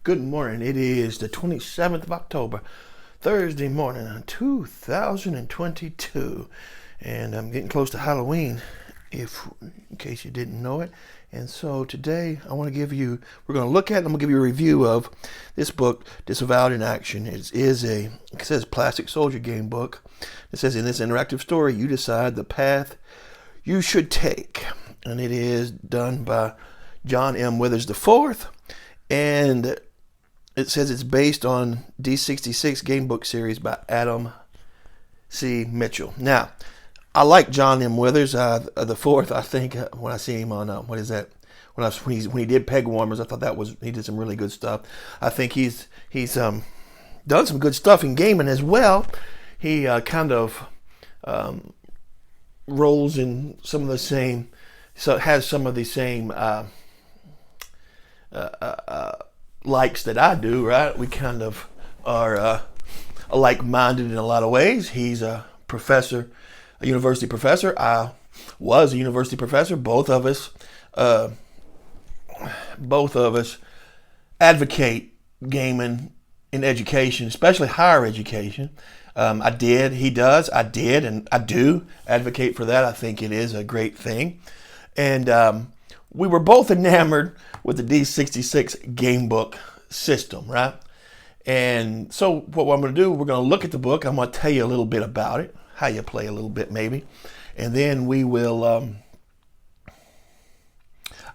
Good morning. It is the 27th of October, Thursday morning, 2022. And I'm getting close to Halloween, in case you didn't know it. And so today we're going to look at, I'm going to give you a review of this book, Disavowed in Action. It says Plastic Soldier game book. It says in this interactive story, you decide the path you should take. And it is done by John M. Withers IV. And it says it's based on D66 game book series by Adam C. Mitchell. Now, I like John M. Withers the fourth. I think when I see him on what is that? When he did Peg Warmers, I thought he did some really good stuff. I think he's done some good stuff in gaming as well. He kind of rolls in some of the same, so has some of the same likes that I do, right? We kind of are like-minded in a lot of ways. He's a professor, a university professor. I was a university professor. Both of us advocate gaming in education, especially higher education. I did, and I do advocate for that. I think it is a great thing. And we were both enamored with the D66 game book system, right? And so what I'm going to do, we're going to look at the book. I'm going to tell you a little bit about it, how you play a little bit maybe. And then we will,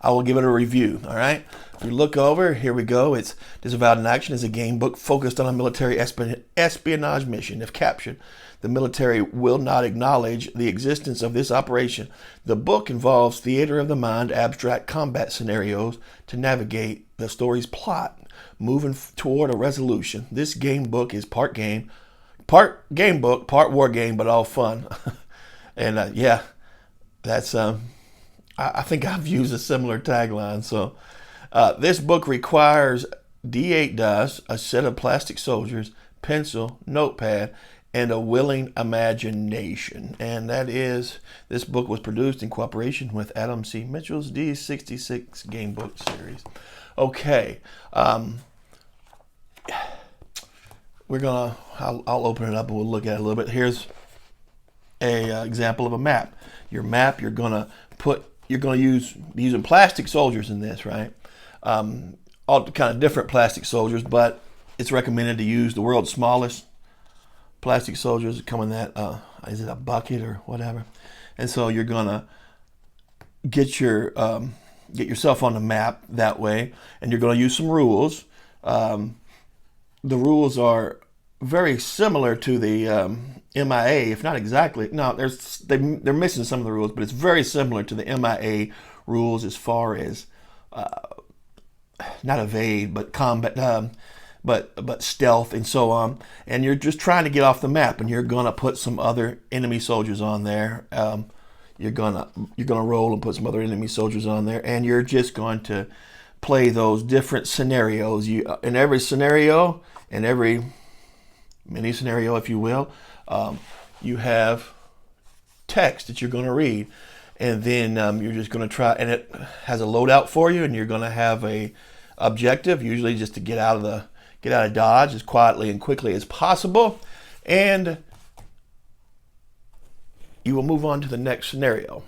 I will give it a review, all right? If you look over, here we go. It's Disavowed in Action is a game book focused on a military espionage mission. If captured, the military will not acknowledge the existence of this operation. The book involves theater of the mind, abstract combat scenarios to navigate the story's plot, moving toward a resolution. This game book is part game book, part war game, but all fun. And yeah, that's I think I've used a similar tagline. So this book requires D8 dice, a set of plastic soldiers, pencil, notepad, and a willing imagination. And this book was produced in cooperation with Adam C. Mitchell's D66 game book series. Okay. I'll open it up and we'll look at it a little bit. Here's a example of a map. Your map, you're gonna use using plastic soldiers in this, right? All kind of different plastic soldiers, but it's recommended to use the world's smallest plastic soldiers. Come in that is it a bucket or whatever? And so you're gonna get yourself on the map that way, and you're gonna use some rules. The rules are very similar to the MIA, if not exactly. No, they're missing some of the rules, but it's very similar to the MIA rules as far as not evade, but combat, but stealth and so on. And you're just trying to get off the map, and you're gonna put some other enemy soldiers on there. You're gonna roll and put some other enemy soldiers on there, and you're just going to play those different scenarios. In every scenario, in every mini scenario, if you will, you have text that you're going to read, and then you're just going to try, and it has a loadout for you, and you're going to have a objective, usually just to get out of Dodge as quietly and quickly as possible, and you will move on to the next scenario.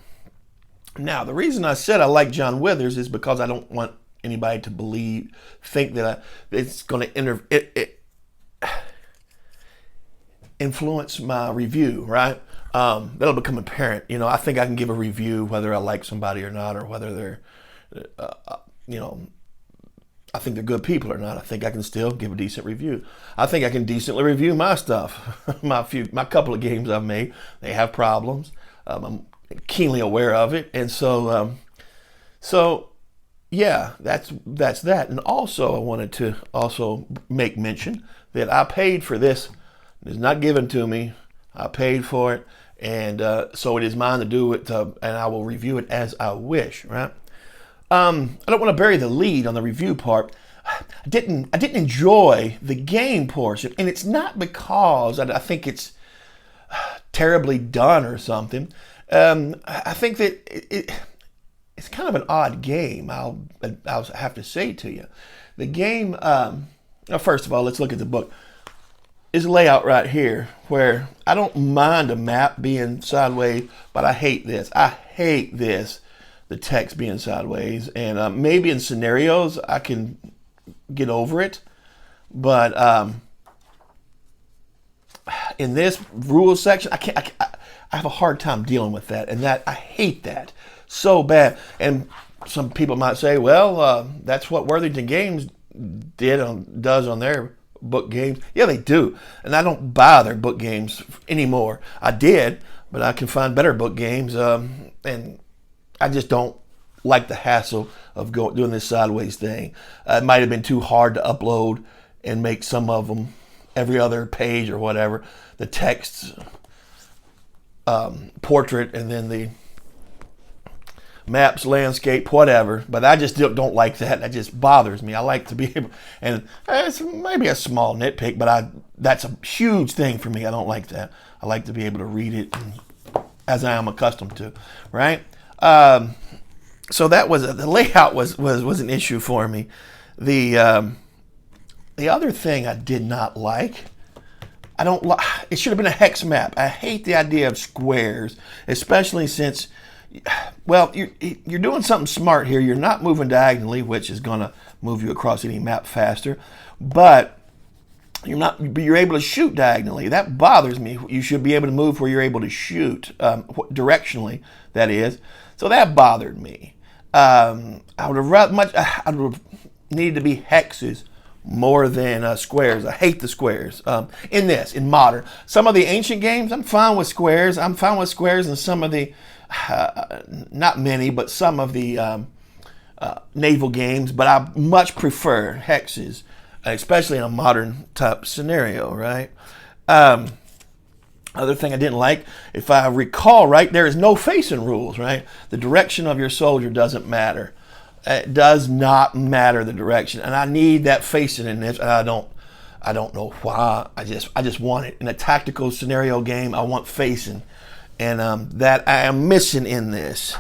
Now, the reason I said I like John Withers is because I don't want anybody to think that it's going to influence my review, right? That'll become apparent. I think I can give a review whether I like somebody or not, or whether they're, I think they're good people or not. I think I can still give a decent review. I think I can decently review my stuff. my couple of games I've made, they have problems. I'm keenly aware of it, and so yeah, that's that. And also, I wanted to also make mention that I paid for this. It's not given to me. I paid for it, and so it is mine to do it, and I will review it as I wish, right? I don't want to bury the lead on the review part. I didn't enjoy the game portion, and it's not because I think it's terribly done or something. I think that it's kind of an odd game. I'll have to say to you, The game, first of all, let's look at the book. Is layout right here where I don't mind a map being sideways, but I hate this. I hate this, the text being sideways. And maybe in scenarios I can get over it, but in this rules section, I have a hard time dealing with that, and that I hate that so bad. And some people might say, well, that's what Worthington Games does on their book games. Yeah, they do. And I don't buy their book games anymore. I did, but I can find better book games. And I just don't like the hassle of doing this sideways thing. It might have been too hard to upload and make some of them every other page or whatever. The text, portrait, and then the maps, landscape, whatever. But I just don't like that. That just bothers me. I like to be able, and it's maybe a small nitpick, but that's a huge thing for me. I don't like that. I like to be able to read it as I am accustomed to, right? So that was the layout was an issue for me. The other thing I did not like, it should have been a hex map. I hate the idea of squares, especially since, well, you're doing something smart here. You're not moving diagonally, which is going to move you across any map faster, but you're able to shoot diagonally. That bothers me. You should be able to move where you're able to shoot, directionally, that is. So that bothered me. I would have needed to be hexes more than squares. I hate the squares. In modern, some of the ancient games, I'm fine with squares. I'm fine with squares in some of the, not many, but some of the naval games. But I much prefer hexes, especially in a modern type scenario, right? Other thing I didn't like, if I recall right, there is no facing rules, right? The direction of your soldier doesn't matter. It does not matter, the direction, and I need that facing in this. And I don't know why. I just want it in a tactical scenario game. I want facing, and that I am missing in this.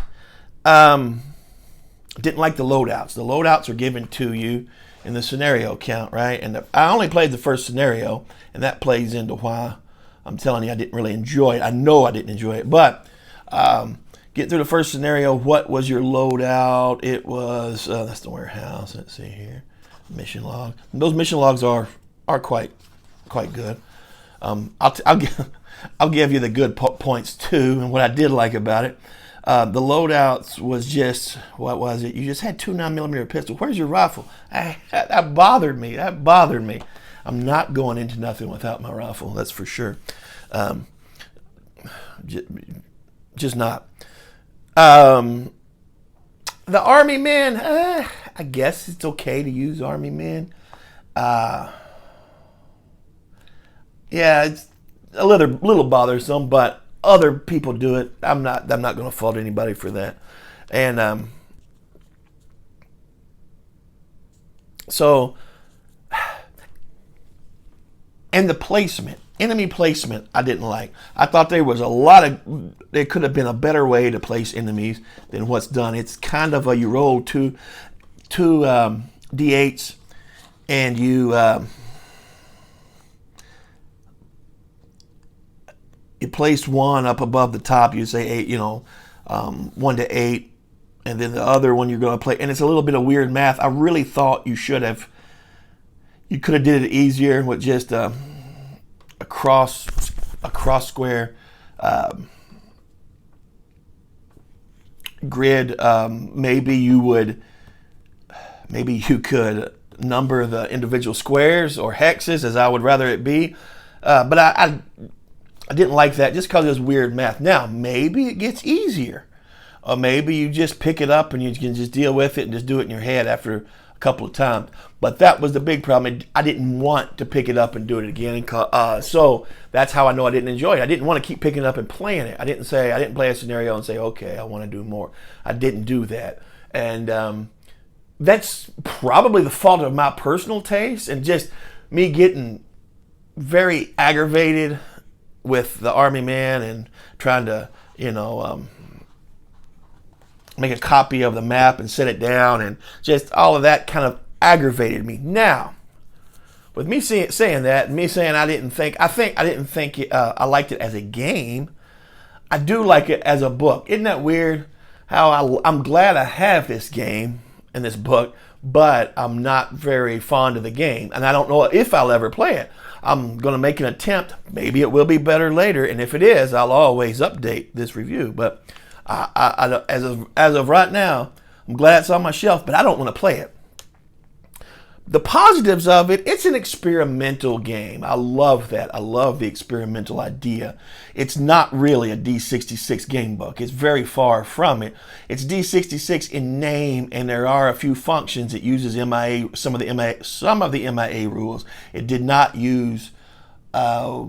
Didn't like the loadouts. The loadouts are given to you in the scenario count, right? And I only played the first scenario, and that plays into why I'm telling you I didn't really enjoy it. I know I didn't enjoy it, but get through the first scenario. What was your loadout? It was that's the warehouse. Let's see here, mission log. And those mission logs are quite good. I'll give you the good points too, and what I did like about it. The loadouts was just, what was it? You just had 2 9mm pistol. Where's your rifle? That bothered me. I'm not going into nothing without my rifle. That's for sure. Just not. The army men, I guess it's okay to use army men. Yeah, it's a little bothersome, but other people do it. I'm not going to fault anybody for that. And so, and the placement, enemy placement, I didn't like. I thought there could have been a better way to place enemies than what's done. It's kind of you roll two D8s, and you place one up above the top. You say 8, 1 to 8, and then the other one you're going to play. And it's a little bit of weird math. I really thought you could have did it easier with just a cross square grid. Maybe you could number the individual squares or hexes, as I would rather it be. But I didn't like that just because it was weird math. Now, maybe it gets easier. Or maybe you just pick it up and you can just deal with it and just do it in your head after a couple of times. But that was the big problem. I didn't want to pick it up and do it again. So that's how I know I didn't enjoy it. I didn't want to keep picking it up and playing it. I didn't play a scenario and say, okay, I want to do more. I didn't do that. And that's probably the fault of my personal taste and just me getting very aggravated with the army man and trying to, make a copy of the map and set it down, and just all of that kind of aggravated me. Now, with me saying that, and me saying I didn't think I liked it as a game. I do like it as a book. Isn't that weird? How I'm glad I have this game and this book, but I'm not very fond of the game, and I don't know if I'll ever play it. I'm going to make an attempt. Maybe it will be better later, and if it is, I'll always update this review. But as of right now, I'm glad it's on my shelf, but I don't want to play it. The positives of it, it's an experimental game. I love that. I love the experimental idea. It's not really a D66 game book. It's very far from it. It's D66 in name, and there are a few functions. It uses MIA, some of the MIA rules. It did not use, I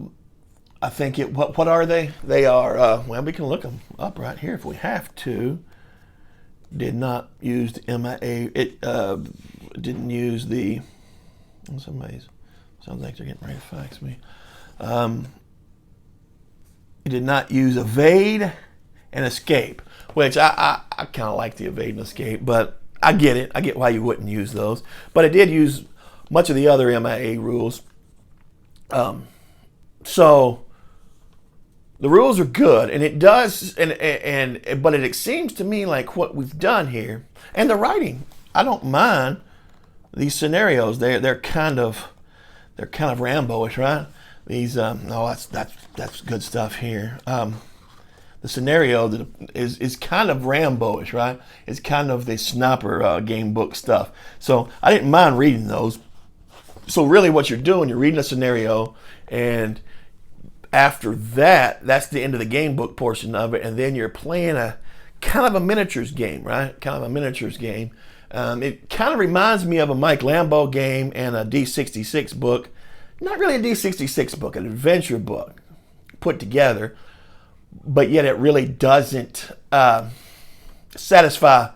think it, what are they? They are, well, we can look them up right here if we have to. Did not use the MIA. It didn't use the. Somebody's sounds like they're getting ready to fax me. It did not use evade and escape, which I kind of like the evade and escape, but I get it. I get why you wouldn't use those. But it did use much of the other MIA rules. So the rules are good, and it does, but it seems to me like what we've done here, and the writing, I don't mind these scenarios. They're kind of Rambo-ish, right? These no, that's good stuff here. The scenario is kind of Rambo-ish, right? It's kind of the sniper game book stuff. So I didn't mind reading those. So really, what you're doing, you're reading a scenario, and after that, that's the end of the game book portion of it, and then you're playing a kind of a miniatures game, right? Kind of a miniatures game. It kind of reminds me of a Mike Lambeau game and a D66 book. Not really a D66 book, an adventure book put together, but yet it really doesn't satisfy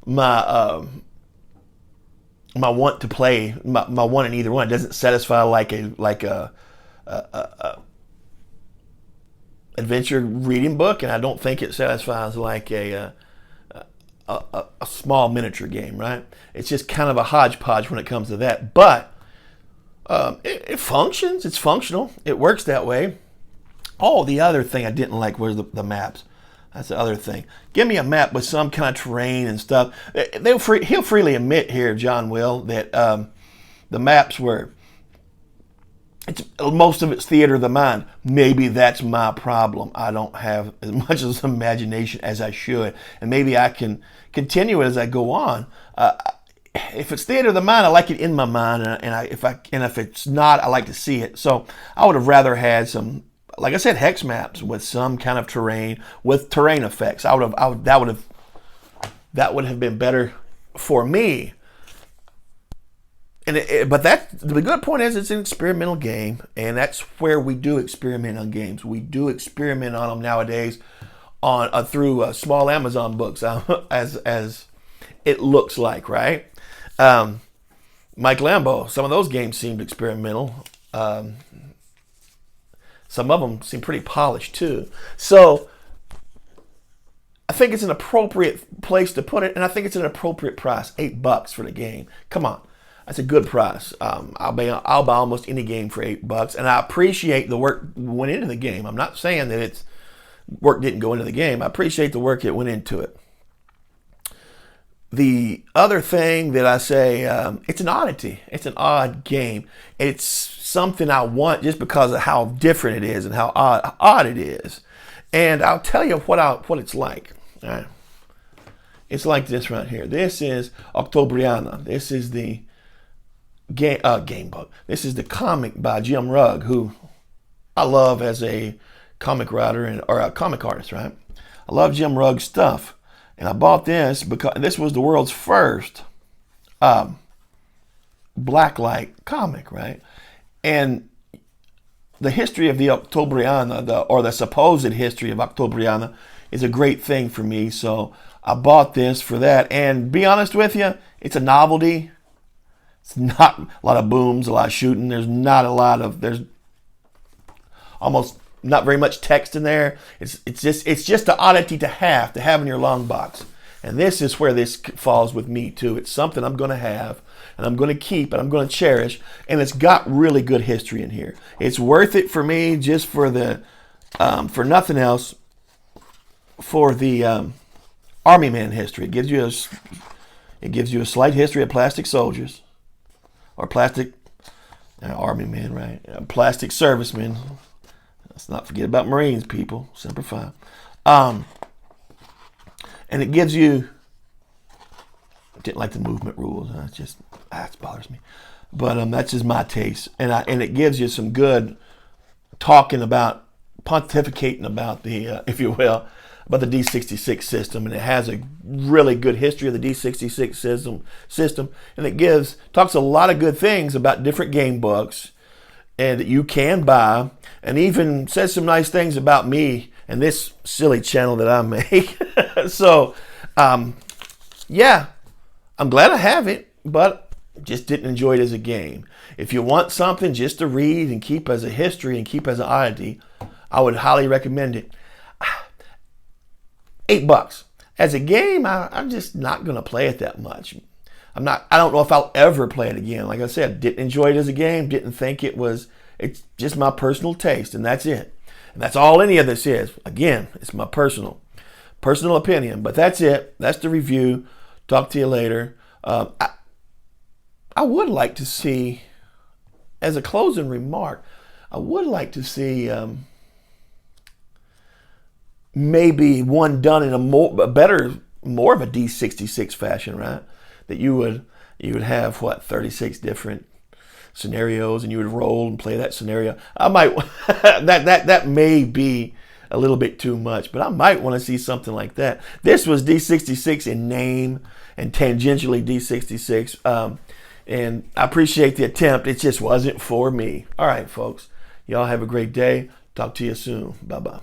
my my want to play, my want in either one. It doesn't satisfy like a adventure reading book, and I don't think it satisfies like a small miniature game, right? It's just kind of a hodgepodge when it comes to that, but it functions. It's functional. It works that way. Oh, the other thing I didn't like was the maps. That's the other thing. Give me a map with some kind of terrain and stuff. He'll freely admit here, John will, that the maps were, most of it's theater of the mind. Maybe that's my problem. I don't have as much as imagination as I should, and maybe I can continue it as I go on. If it's theater of the mind, I like it in my mind, and if it's not, I like to see it. So I would have rather had some, like I said, hex maps with some kind of terrain, with terrain effects. That would have been better for me. But the good point is it's an experimental game, and that's where we do experiment on games. We do experiment on them nowadays through small Amazon books, as it looks like, right? Mike Lambeau, some of those games seemed experimental. Some of them seem pretty polished too. So I think it's an appropriate place to put it, and I think it's an appropriate price. $8 for the game. Come on. That's a good price. I'll buy almost any game for $8, and I appreciate the work went into the game. I'm not saying that work didn't go into the game. I appreciate the work that went into it. The other thing that I say, it's an oddity. It's an odd game. It's something I want just because of how different it is and how odd it is. And I'll tell you what it's like. All right. It's like this right here. This is Octobriana. This is the game book. This is the comic by Jim Rugg, who I love as a comic writer or a comic artist, right? I love Jim Rugg's stuff. And I bought this because this was the world's first blacklight comic, right? And the history of the Octobriana, or the supposed history of Octobriana, is a great thing for me. So I bought this for that. And be honest with you, it's a novelty. It's not a lot of booms, a lot of shooting. There's almost not very much text in there. It's just an oddity to have in your long box. And this is where this falls with me too. It's something I'm going to have and I'm going to keep and I'm going to cherish. And it's got really good history in here. It's worth it for me just for the, for nothing else, for the Army man history. It gives you a slight history of plastic soldiers or plastic Army men, right? Plastic servicemen. Let's not forget about Marines, people. Semper Fi. And it gives you, didn't like the movement rules. It bothers me. But that's just my taste. And it gives you some good talking about, pontificating about the, if you will, about the D66 system. And it has a really good history of the D66 system. And it talks a lot of good things about different game books and that you can buy, and even says some nice things about me and this silly channel that I make. So, yeah, I'm glad I have it, but just didn't enjoy it as a game. If you want something just to read and keep as a history and keep as an oddity, I would highly recommend it. $8. As a game, I'm just not going to play it that much. I don't know if I'll ever play it again. Like I said, didn't enjoy it as a game, didn't think it's just my personal taste, and that's it. And that's all any of this is. Again, it's my personal opinion, but that's it. That's the review. Talk to you later. I would like to see, as a closing remark, I would like to see maybe one done in a more of a D66 fashion, right? That you would have 36 different scenarios, and you would roll and play that scenario. I might that may be a little bit too much, but I might want to see something like that. This was D66 in name and tangentially D66, and I appreciate the attempt. It just wasn't for me. All right, folks, y'all have a great day. Talk to you soon. Bye bye.